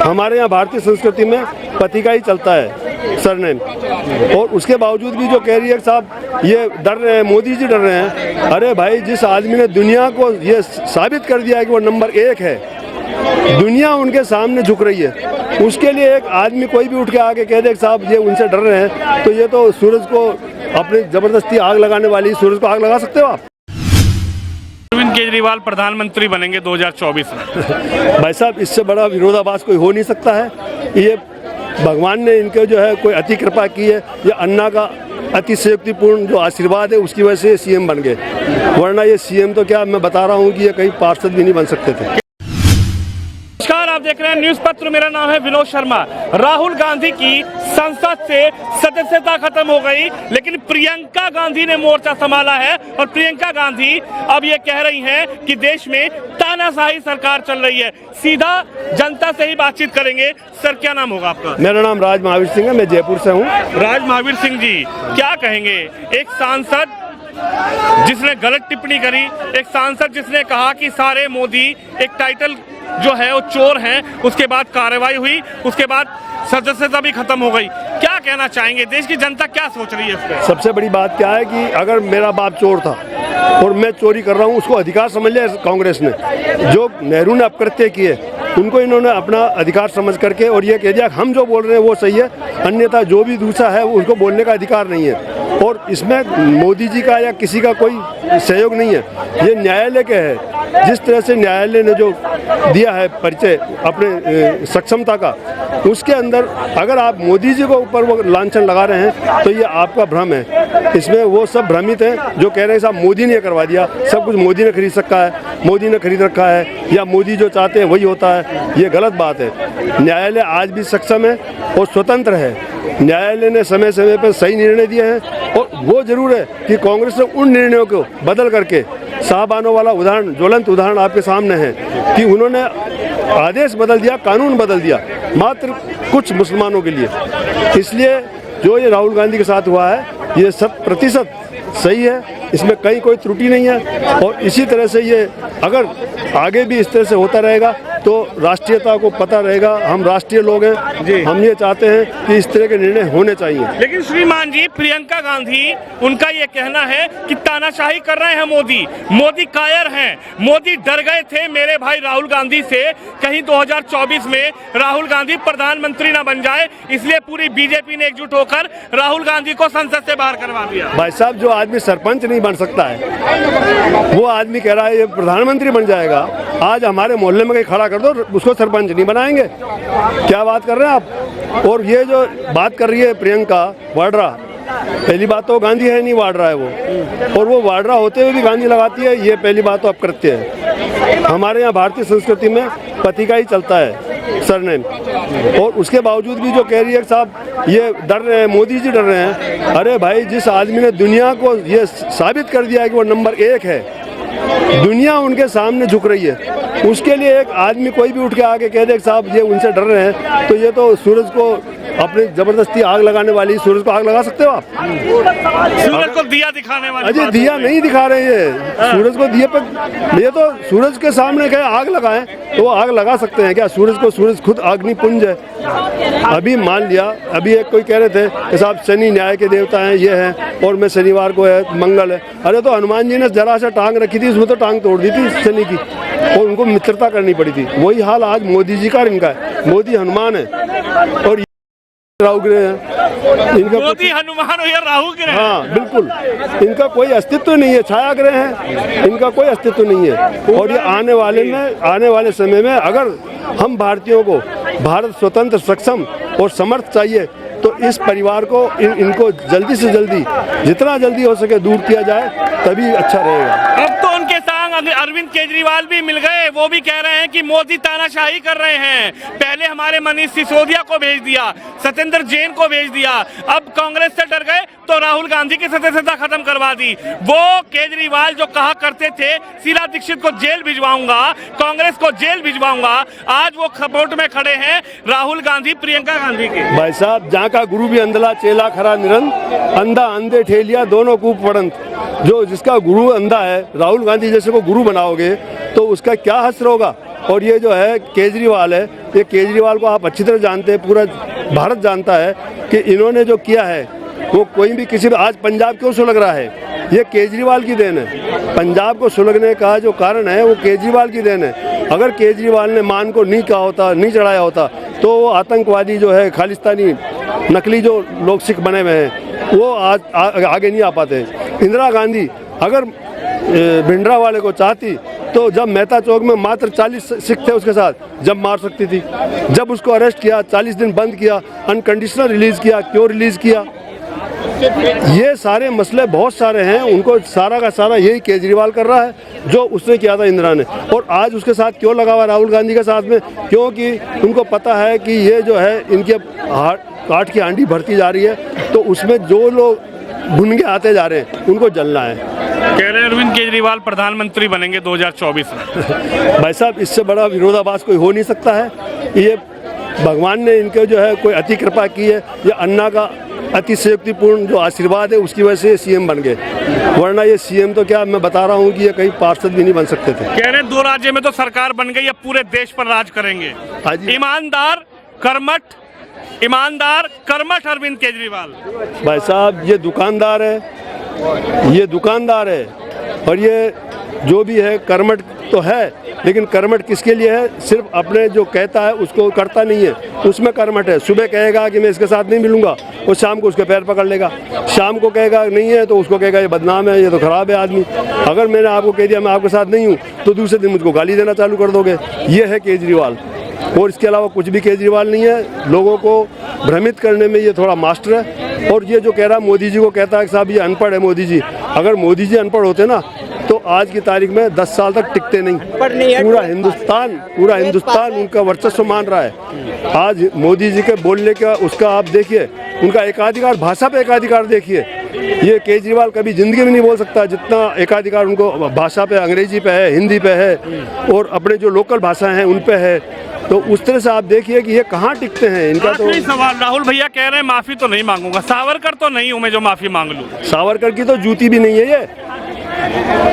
हमारे यहाँ भारतीय संस्कृति में पति का ही चलता है सरनेम, और उसके बावजूद भी जो कह रही है साहब ये डर रहे हैं, मोदी जी डर रहे हैं। अरे भाई, जिस आदमी ने दुनिया को ये साबित कर दिया है कि वो नंबर 1 है, दुनिया उनके सामने झुक रही है, उसके लिए एक आदमी कोई भी उठ के आके कह दे साहब ये उनसे डर रहे हैं, तो ये तो सूरज को अपनी जबरदस्ती आग लगाने वाली, सूरज को आग लगा सकते हो आप? अरविंद केजरीवाल प्रधानमंत्री बनेंगे 2024 में। भाई साहब, इससे बड़ा विरोधाभास कोई हो नहीं सकता है। ये भगवान ने इनके जो है कोई अति कृपा की है, ये अन्ना का अतिशयोक्तिपूर्ण जो आशीर्वाद है उसकी वजह से सीएम बन गए, वरना ये सीएम तो क्या, मैं बता रहा हूँ कि ये कहीं पार्षद भी नहीं बन सकते थे। नमस्कार, आप देख रहे हैं न्यूज पत्र। मेरा नाम है विनोद शर्मा। राहुल गांधी की संसद से सदस्यता खत्म हो गई, लेकिन प्रियंका गांधी ने मोर्चा संभाला है और प्रियंका गांधी अब ये कह रही हैं कि देश में तानाशाही सरकार चल रही है। सीधा जनता से ही बातचीत करेंगे। सर, क्या नाम होगा आपका? मेरा नाम राज महावीर सिंह है, मैं जयपुर से हूँ। राज महावीर सिंह जी, क्या कहेंगे? एक सांसद जिसने गलत टिप्पणी करी, एक सांसद जिसने कहा कि सारे मोदी एक टाइटल जो है वो चोर हैं, उसके बाद कार्रवाई हुई, उसके बाद सदस्यता भी खत्म हो गई। क्या कहना चाहेंगे? देश की जनता क्या सोच रही है इस पर? सबसे बड़ी बात क्या है कि अगर मेरा बाप चोर था और मैं चोरी कर रहा हूँ, उसको अधिकार समझ लिया कांग्रेस ने। जो नेहरू ने अपकृत्य किए उनको इन्होंने अपना अधिकार समझ करके और ये कह दिया हम जो बोल रहे हैं वो सही है, अन्यथा जो भी दूसरा है उनको बोलने का अधिकार नहीं है। और इसमें मोदी जी का या किसी का कोई सहयोग नहीं है, ये न्यायालय के है। जिस तरह से न्यायालय ने जो दिया है परिचय अपने सक्षमता का, उसके अंदर अगर आप मोदी जी को ऊपर वो लांछन लगा रहे हैं तो ये आपका भ्रम है। इसमें वो सब भ्रमित हैं जो कह रहे हैं साहब मोदी ने करवा दिया, सब कुछ मोदी ने खरीद सकता है, मोदी ने खरीद रखा है, या मोदी जो चाहते हैं वही होता है। ये गलत बात है। न्यायालय आज भी सक्षम है और स्वतंत्र है। न्यायालय ने समय समय पर सही निर्णय दिए हैं, और वो जरूर है कि कांग्रेस ने उन निर्णयों को बदल करके, साहबानों वाला उदाहरण, ज्वलंत उदाहरण आपके सामने है कि उन्होंने आदेश बदल दिया, कानून बदल दिया मात्र कुछ मुसलमानों के लिए। इसलिए जो ये राहुल गांधी के साथ हुआ है ये 100% सही है, इसमें कहीं कोई त्रुटि नहीं है। और इसी तरह से ये अगर आगे भी इस तरह से होता रहेगा तो राष्ट्रीयता को पता रहेगा। हम राष्ट्रीय लोग हैं, हम ये चाहते हैं कि इस तरह के निर्णय होने चाहिए। लेकिन श्रीमान जी, प्रियंका गांधी, उनका ये कहना है कि तानाशाही कर रहे हैं मोदी, मोदी कायर हैं, मोदी डर गए थे मेरे भाई राहुल गांधी से, कहीं 2024 में राहुल गांधी प्रधानमंत्री ना बन जाए, इसलिए पूरी बीजेपी ने एकजुट होकर राहुल गांधी को संसद से बाहर करवा दिया। भाई साहब, जो आदमी सरपंच नहीं बन सकता है वो आदमी कह रहा है ये प्रधानमंत्री बन जाएगा। आज हमारे मोहल्ले में कहीं खड़ा कर दो, उसको सरपंच नहीं बनाएंगे। क्या बात कर रहे हैं आप? और ये जो बात कर रही है प्रियंका वाड्रा, पहली बात तो गांधी है नहीं, वाड्रा है वो, और वो वाड्रा होते हुए भी गांधी लगाती है, ये पहली बात तो अपकृत्य है। हमारे यहाँ भारतीय संस्कृति में पति का ही चलता है सरनेम, और उसके बावजूद भी जो कह रही है साहब ये डर रहे हैं, मोदी जी डर रहे हैं। अरे भाई, जिस आदमी ने दुनिया को ये साबित कर दिया है कि वो नंबर 1 है, दुनिया उनके सामने झुक रही है, उसके लिए एक आदमी कोई भी उठ के आके कह दे साहब ये उनसे डर रहे हैं, तो ये तो सूरज को अपनी जबरदस्ती आग लगाने वाली, सूरज को आग लगा सकते हो आप? सूरज को दिया दिखाने वाली। अजय, दिया नहीं दिखा रहे हैं सूरज को, दिए पर ये तो सूरज के सामने कहे आग लगाएं तो वो आग लगा सकते हैं क्या? सूरज को, सूरज खुद अग्निपुंज है। अभी मान लिया, अभी एक कोई कह रहे थे कि साहब शनि न्याय के देवता हैं, ये हैं, और मैं शनिवार को है, मंगल है। अरे तो हनुमान जी ने जरा सा टांग रखी थी, उसमें तो टांग तोड़ दी थी शनि की, और उनको मित्रता करनी पड़ी थी। वही हाल आज मोदी जी का, इनका है। मोदी हनुमान है और राहु ग्रह है इनका। मोदी हनुमान या राहु ग्रह? हाँ बिल्कुल, इनका कोई अस्तित्व नहीं है, छाया ग्रह है, इनका कोई अस्तित्व नहीं है। और ये आने वाले समय में अगर हम भारतीयों को भारत स्वतंत्र, सक्षम और समर्थ चाहिए तो इस परिवार को इनको जल्दी से जल्दी, जितना जल्दी हो सके दूर किया जाए, तभी अच्छा रहेगा। अब तो उनके संग अरविंद केजरीवाल भी मिल गए, वो भी कह रहे हैं कि मोदी तानाशाही कर रहे हैं। पहले हमारे मनीष सिसोदिया को भेज दिया, सत्येंद्र जैन को भेज दिया, अब कांग्रेस से डर गए तो राहुल गांधी की सदस्यता खत्म करवा दी। वो केजरीवाल जो कहा करते थे शीला दीक्षित को जेल भिजवाऊंगा, कांग्रेस को जेल भिजवाऊंगा, आज वो सपोर्ट में खड़े हैं राहुल गांधी, प्रियंका गांधी के। भाई साहब, जहाँ का गुरु भी अंधला, चेला खरा निरंत, अंधा अंधे ठेलिया दोनों कूप पड़ंत। जो जिसका गुरु अंधा है, राहुल गांधी जैसे को गुरु बनाओगे तो उसका क्या हश्र होगा? और ये जो है केजरीवाल है, ये केजरीवाल को आप अच्छी तरह जानते हैं, पूरा भारत जानता है कि इन्होंने जो किया है वो कोई भी किसी भी, आज पंजाब क्यों सुलग रहा है, ये केजरीवाल की देन है। पंजाब को सुलगने का जो कारण है वो केजरीवाल की देन है। अगर केजरीवाल ने मान को नहीं कहा होता, नहीं चढ़ाया होता, तो वो आतंकवादी जो है, खालिस्तानी नकली जो लोग सिख बने हुए हैं, वो आज आगे नहीं आ पाते। इंदिरा गांधी अगर भिंडरावाले को चाहती तो जब मेहता चौक में मात्र 40 सिख थे उसके साथ, जब मार सकती थी। जब उसको अरेस्ट किया, 40 दिन बंद किया, अनकंडीशनल रिलीज़ किया, क्यों रिलीज़ किया? ये सारे मसले बहुत सारे हैं, उनको सारा का सारा यही केजरीवाल कर रहा है जो उसने किया था इंदिरा ने। और आज उसके साथ क्यों लगा हुआ राहुल गांधी के साथ में? क्योंकि उनको पता है कि ये जो है इनके काट की हांडी भरती जा रही है, तो उसमें जो लोग भुनगे आते जा रहे हैं उनको जलना है। कह रहे हैं अरविंद केजरीवाल प्रधानमंत्री बनेंगे 2024 में। भाई साहब, इससे बड़ा विरोधाभास कोई हो नहीं सकता है। ये भगवान ने इनके जो है कोई अति कृपा की है, ये अन्ना का अतिशयोक्तिपूर्ण जो आशीर्वाद है उसकी वजह से सीएम बन गए, वरना ये सीएम तो क्या, मैं बता रहा हूँ कि ये कहीं पार्षद भी नहीं बन सकते थे। कह रहे हैं 2 राज्य में तो सरकार बन गई, अब पूरे देश पर राज करेंगे। ईमानदार कर्मठ अरविंद केजरीवाल। भाई साहब, ये दुकानदार है, ये दुकानदार है, और ये जो भी है कर्मठ तो है, लेकिन कर्मठ किसके लिए है? सिर्फ अपने जो कहता है उसको करता नहीं है, उसमें कर्मठ है। सुबह कहेगा कि मैं इसके साथ नहीं मिलूंगा, और शाम को उसके पैर पकड़ लेगा। शाम को कहेगा नहीं है तो उसको कहेगा ये बदनाम है, ये तो खराब है आदमी। अगर मैंने आपको कह दिया मैं आपके साथ नहीं हूँ, तो दूसरे दिन मुझको गाली देना चालू कर दोगे। ये है केजरीवाल, और इसके अलावा कुछ भी केजरीवाल नहीं है। लोगों को भ्रमित करने में ये थोड़ा मास्टर है। और ये जो कह रहा मोदी जी को कहता है कि साहब ये अनपढ़ है मोदी जी, अगर मोदी जी अनपढ़ होते ना तो आज की तारीख में 10 साल तक टिकते नहीं। पूरा हिंदुस्तान उनका वर्चस्व मान रहा है। आज मोदी जी के बोलने का उसका आप देखिए, उनका एकाधिकार, भाषा पे एकाधिकार देखिए। ये केजरीवाल कभी जिंदगी में नहीं बोल सकता जितना एकाधिकार उनको भाषा पे, अंग्रेजी पे है, हिंदी पे है, और अपने जो लोकल भाषाएं हैं उन पे है। तो उस तरह से आप देखिए कि ये कहाँ टिकते हैं। इनका तो सवाल, राहुल भैया कह रहे हैं माफी तो नहीं मांगूंगा, सावरकर तो नहीं हूं मैं जो माफी मांग लूं। सावरकर की तो जूती भी नहीं है ये।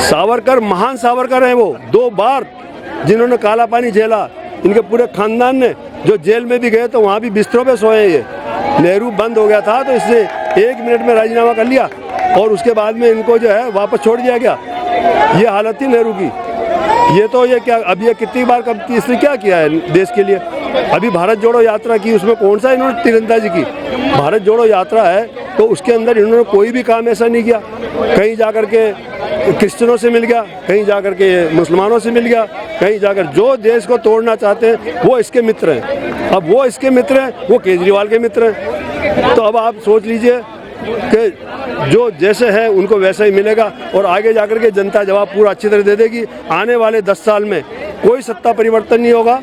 सावरकर महान सावरकर हैं, वो 2 बार जिन्होंने काला पानी झेला। इनके पूरे खानदान ने जो जेल में भी गए तो वहाँ भी बिस्तरों पे सोए। ये नेहरू बंद हो गया था तो इसने 1 मिनट में राजीनामा कर लिया, और उसके बाद में इनको जो है वापस छोड़ दिया गया। ये हालत थी नेहरू की। ये तो ये क्या, अब ये कितनी बार कब की इसने क्या किया है देश के लिए? अभी भारत जोड़ो यात्रा की, उसमें कौन सा इन्होंने तीरंदाजी की? भारत जोड़ो यात्रा है तो उसके अंदर इन्होंने कोई भी काम ऐसा नहीं किया। कहीं जाकर के क्रिश्चियनों से मिल गया, कहीं जाकर के मुसलमानों से मिल गया, कहीं जाकर जो देश को तोड़ना चाहते हैं वो इसके मित्र हैं। अब वो इसके मित्र हैं, वो केजरीवाल के मित्र हैं। तो अब आप सोच लीजिए कि जो जैसे है उनको वैसा ही मिलेगा, और आगे जाकर के जनता जवाब पूरा अच्छी तरह दे देगी। आने वाले 10 साल में कोई सत्ता परिवर्तन नहीं होगा,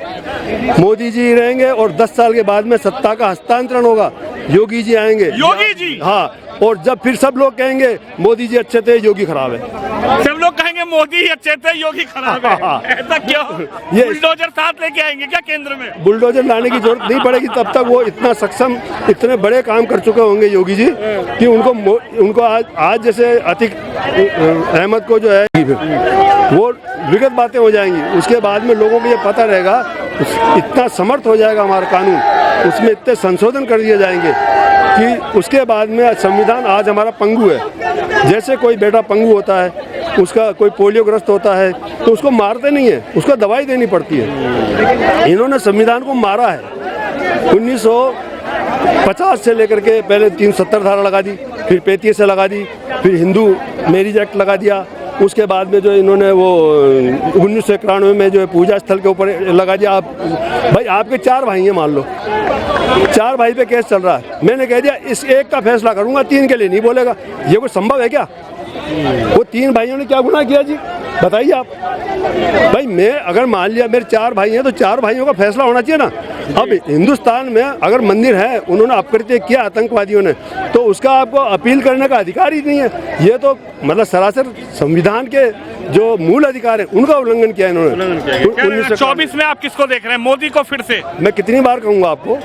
मोदी जी रहेंगे, और 10 साल के बाद में सत्ता का हस्तांतरण होगा, योगी जी आएंगे। योगी जी? हाँ, और जब फिर सब लोग कहेंगे मोदी जी अच्छे थे, योगी खराब है। सब लोग कहेंगे मोदी ही अच्छे थे, योगी खराब है। ऐसा क्यों? ये बुलडोजर साथ लेके आएंगे क्या केंद्र में? बुलडोजर लाने की जरूरत नहीं पड़ेगी, तब तक वो इतना सक्षम, इतने बड़े काम कर चुके होंगे योगी जी कि उनको आज जैसे अतीक अहमद को जो है वो विगत बातें हो जाएंगी। उसके बाद में लोगों को ये पता रहेगा, इतना समर्थ हो जाएगा हमारा कानून, उसमें इतने संशोधन कर दिए जाएंगे कि उसके बाद में संविधान आज हमारा पंगु है। जैसे कोई बेटा पंगु होता है, उसका कोई पोलियोग्रस्त होता है तो उसको मारते नहीं है, उसको दवाई देनी पड़ती है। इन्होंने संविधान को मारा है। 1950 से लेकर के पहले 370 धारा लगा दी, फिर 35 से लगा दी, फिर हिंदू मैरिज एक्ट लगा दिया। उसके बाद में जो इन्होंने वो 1991 में जो है पूजा स्थल के ऊपर लगा दिया। आप भाई, आपके 4 भाई हैं, मान लो 4 भाई पे केस चल रहा है, मैंने कह दिया इस एक का फैसला करूंगा, 3 के लिए नहीं बोलेगा। ये कोई संभव है क्या? वो 3 भाइयों ने क्या गुनाह किया जी, बताइए आप। भाई मैं अगर मान लिया मेरे 4 भाई हैं तो 4 भाइयों का फैसला होना चाहिए ना। अब हिंदुस्तान में अगर मंदिर है, उन्होंने अपकृत्य किया आतंकवादियों ने, तो उसका आपको अपील करने का अधिकार ही नहीं है। ये तो मतलब सरासर संविधान के जो मूल अधिकार है उनका उल्लंघन किया इन्होंने। 1924 में आप किसको देख रहे हैं, मोदी को फिर से? मैं कितनी बार कहूँगा आपको,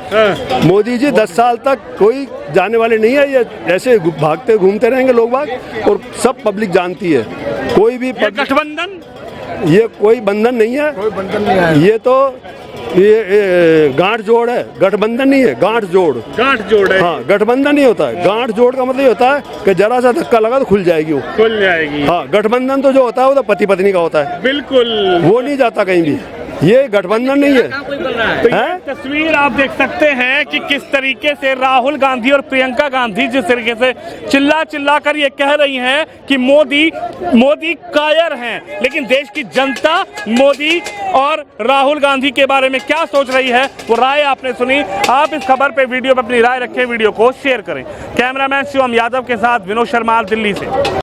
मोदी जी 10 साल तक कोई जाने वाले नहीं है। ये ऐसे भागते घूमते रहेंगे लोग बाग, और सब पब्लिक जानती है। कोई भी गठबंधन बंधन? ये कोई बंधन नहीं है, कोई बंधन नहीं है। ये तो ये गांठ जोड़ है, गठबंधन नहीं है, गांठ जोड़। गांठ जोड़ है। हाँ, गठबंधन नहीं होता है। गांठ जोड़ का मतलब ये होता है कि जरा सा धक्का लगा तो खुल जाएगी वो। खुल जाएगी। हाँ, गठबंधन तो जो होता है वो तो पति पत्नी का होता है, बिल्कुल। वो नहीं जाता कहीं भी। ये गठबंधन नहीं है। तो ये तस्वीर आप देख सकते हैं कि किस तरीके से राहुल गांधी और प्रियंका गांधी जिस तरीके से चिल्ला चिल्ला कर ये कह रही हैं कि मोदी कायर हैं, लेकिन देश की जनता मोदी और राहुल गांधी के बारे में क्या सोच रही है वो राय आपने सुनी। आप इस खबर पे वीडियो पे अपनी राय रखें, वीडियो को शेयर करें। कैमरामैन शिवम यादव के साथ विनोद शर्मा, दिल्ली से।